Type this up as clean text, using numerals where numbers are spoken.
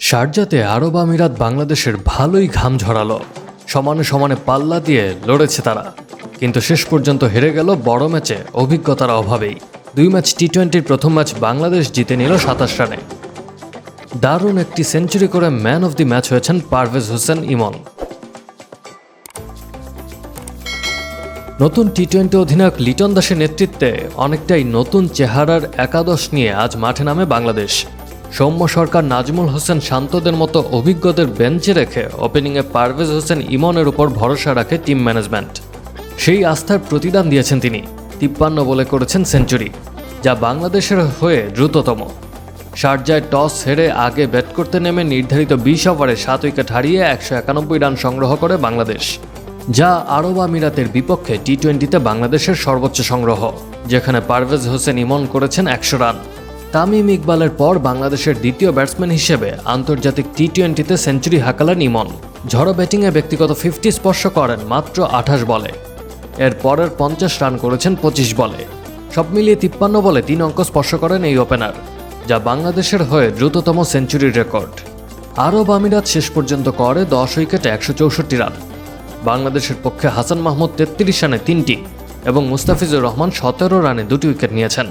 শারজাতে আরব আমিরাত বাংলাদেশের ভালোই ঘাম ঝরালো। সমানে সমানে পাল্লা দিয়ে লড়েছে তারা, কিন্তু শেষ পর্যন্ত হেরে গেল বড় ম্যাচে অভিজ্ঞতার অভাবেই। 2 ম্যাচ টি-20-র প্রথম ম্যাচ বাংলাদেশ জিতে নিল 27 রানে। দারুণ একটি সেঞ্চুরি করে ম্যান অফ দি ম্যাচ হয়েছেন পারভেজ হোসেন ইমন। নতুন টি-20 অধিনায়ক লিটন দাসের নেতৃত্বে অনেকটাই নতুন চেহারার একাদশ নিয়ে আজ মাঠে নামে বাংলাদেশ। সৌম্য সরকার, নাজমুল হোসেন শান্তদের মতো অভিজ্ঞদের বেঞ্চে রেখে ওপেনিংয়ে পারভেজ হোসেন ইমনের উপর ভরসা রাখে টিম ম্যানেজমেন্ট। সেই আস্থার প্রতিদান দিয়েছেন তিনি। 53 বলে করেছেন সেঞ্চুরি, যা বাংলাদেশের হয়ে দ্রুততম। শারজায় টস হেরে আগে ব্যাট করতে নেমে নির্ধারিত 20 ওভারে 7 উইকেট হারিয়ে 191 রান সংগ্রহ করে বাংলাদেশ, যা আরব আমিরাতের বিপক্ষে টি-20-তে বাংলাদেশের সর্বোচ্চ সংগ্রহ, যেখানে পারভেজ হোসেন ইমন করেছেন 100 রান। তামিম ইকবালের পর বাংলাদেশের দ্বিতীয় ব্যাটসম্যান হিসেবে আন্তর্জাতিক টি-20-তে সেঞ্চুরি হাঁকালেন ইমন। ঝড়ো ব্যাটিংয়ে ব্যক্তিগত 50 স্পর্শ করেন মাত্র 28 বলে। এর পরের 50 রান করেছেন 25 বলে। সব মিলিয়ে 53 বলে 3 অঙ্ক স্পর্শ করেন এই ওপেনার, যা বাংলাদেশের হয়ে দ্রুততম সেঞ্চুরির রেকর্ড। আরব আমিরাত শেষ পর্যন্ত করে 10 উইকেটে 164 রান। বাংলাদেশের পক্ষে হাসান মাহমুদ 33 রানে 3টি এবং মুস্তাফিজুর রহমান 17 রানে 2টি উইকেট নিয়েছেন।